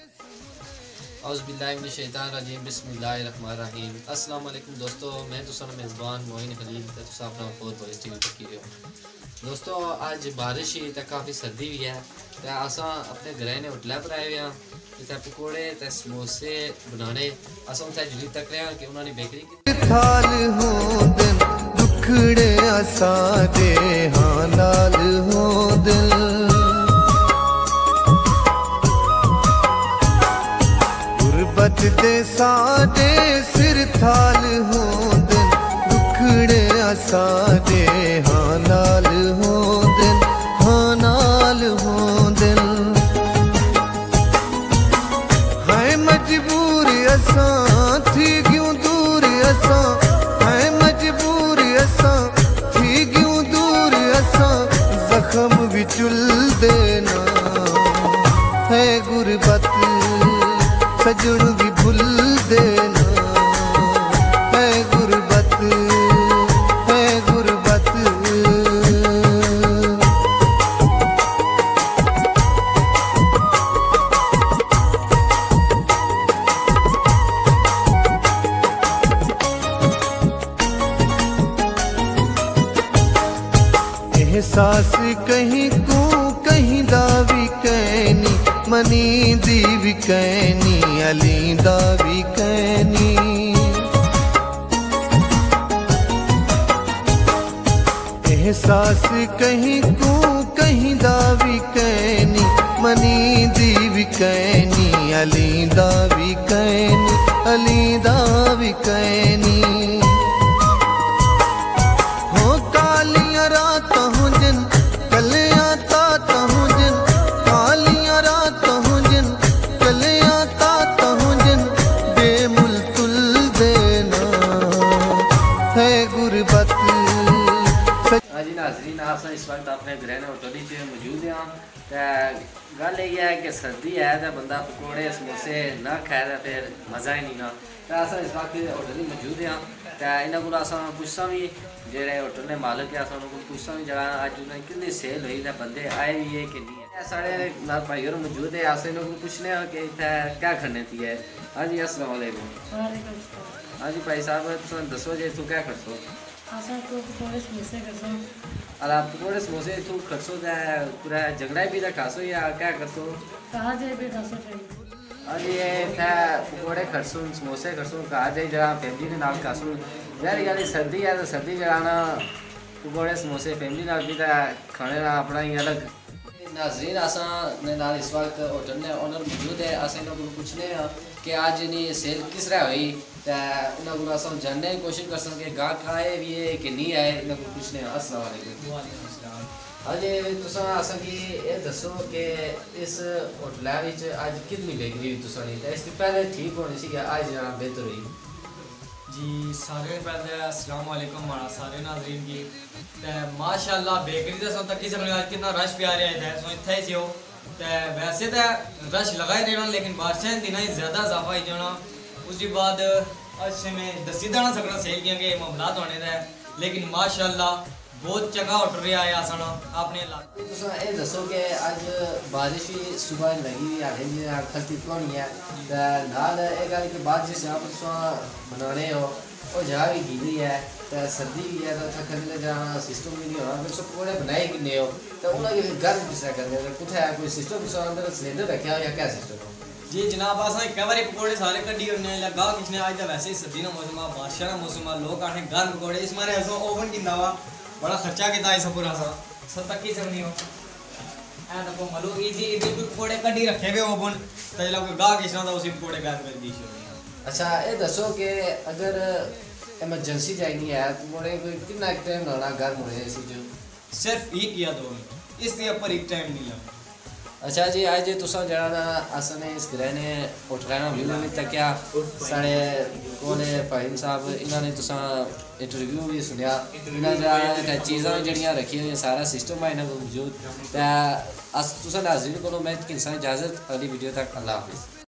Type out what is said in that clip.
औज़ुबिल्लाहिमिनश्शैतानिर्रजीम बिस्मिल्लाहिर्रहमानिर्रहीम। अस्सलाम वालेकुम दोस्तों, मैं तुसां मेज़बान मोइन खलील ते तुसां अपना बहुत बड़ी टीवी तक रहे हो। दोस्तों आज बारिश ही ते काफ़ी सर्दी भी है ते असां अपने घरै ने होटलै पर आए हुए हैं ते पकौड़े ते समोसे बनाने असां उत्थे जुली तक रहे हैं कि उन्होंने बेकरी की थाल हो दिन दुखड़े असां दे हां नाल हो दिल गुरबत दे साडे सिर थाल हो दिन दुखड़े असां दे हां नाल हो दिल हां नाल हो दिल है मजबूर असां थी क्यों दूर असां है मजबूर असां थी क्यों दूर असां जख्म भी चुल देना है गुरबत सजन भी भूल देना है गुरबत है गुरबत। एहसास कहीं को कहीं दावी कहनी मनी दी भी कहनी अली दा भी कहनी एहसास कहीं को कहीं दावी कहनी मनी दी भी कहनी अली दा भी कहनी अली दा भी कहनी हो कालियां रात हो जिन कलियां तात हो जिन कालियां रात हो जिन कलियां तात हो जिन बेमुल तुल देना है गुरबत। जी नाज़रीन आप इस वक्त अपने ग्रहण होटल मौजूद हैं तो गल यही है कि सर्दी है तो बंदा पकौड़े समोसे ना खाए तो फिर मज़ा ही नहीं ना तो अस इस वक्त होटल मौजूद हैं तो इन्हों को पुछसा भी जोड़े होटल ने मालिक है पुछसा भी जरा अज उन्हें कितनी सेल हुई तो बंदे आए भी है कि नहीं है साढ़े भाई और मौजूद है अस इन्हों को पूछने कि इतना क्या खड़ने थी है। हाँ जी अस्सलाम वालेकुम। हाँ जी भाई साहब तुम दसो जी इतों क्या खड़सो अला पकौड़े समोसे तू खर्चो पूरा झगड़ा भी खासो या क्या करसो अरे ये पकौड़े खर्चो समोसे खर्चो कहा जाए जरा फैमिली के नाल खासो यार यार सर्दी है तो सर्दी जराना पकौड़े समोसे फैमिली नाल भी खाने का अपना ही अलग। नाज़रीन असा नाल इस वक्त होटल ने ओनर मौजूद है अस इन्हों को पूछने कि आज इन्हीं सेल किस तरह हुई तो इन्हों को अस जानने की कोशिश कर सकते गाहक आए भी है कि नहीं आए इन्हों को पूछने। अस्सलाम वालेकुम। हाँ जी तुसा असेंगी ये दसो कि इस होटल अज कितनी बेकरी हुई तुसानी तो इसकी पहले ठीक होनी सी अज बेहतर हुई जी। सारे पहले अस्सलाम वालेकुम माड़ा सारे नाज़रीन की ते माशाअल्लाह बेकरी तो सब तक ही सकने आज कितना रश प्यार है सो इतना ही हो तो वैसे तो रश लगा ही रहना लेकिन बादशाह दिन ही ज़्यादा इजाफा ही जाना उसके बाद अच्छे में दसी देना सकना सेल के मामलात होने का लेकिन माशाअल्लाह बहुत जगह उठ रहा है आसन अपने इलाके। ये दसो कि अज बारिश भी सुबह लगी हुई हाले भी खलती होनी है नाल ये गल कि बाद जिस आप बनाने हो वो जगह भी गीली है तो सर्दी भी है तो खरीदने जाना सिस्टम भी नहीं होना फिर पकौड़े बनाए किन्ने हो तो उन्होंने गर्म किस तरह करने कुछ है कोई सिस्टम अंदर सिलेंडर रखा हो या क्या सिस्टम हो जी जनाब अस एक बार पकौड़े सारे कड्डी होने गाह किसने अज तो वैसे ही सर्दी का मौसम है बारिशा का मौसम है लोग आने गर्म पकौड़े इस मारे असो ओवन किन्ना वा बड़ा खर्चा किया इस पूरा सब तक ही सकनी हो तो मलो इजी बिल्कुल पकौड़े कड्डी रखे हुए ओवन तो जो गाह किसना था उसी पकौड़े गर्म कर दी। अच्छा ये दसो कि अगर एमरजेंसी जानी है तो मोड़े कोई कितना टाइम लगना गर्म होने इसी जो सिर्फ एक या 2 मिनट इसके ऊपर एक टाइम नहीं लगता। अच्छा जी आज तुसा जरा असने इस ग्रहणे होटलाना वीडियो में तक्या साढ़े कोने फाहिम साहब इन्होंने तुसा इंटरव्यू भी सुनिया इन्हें जरा चीज़ां जड़ियाँ रखी हुई सारा सिस्टम है इन्होंने मौजूद तो तुसा नाज़रीन को मैं इजाज़त अगली वीडियो तक अल्लाह हाफिज़।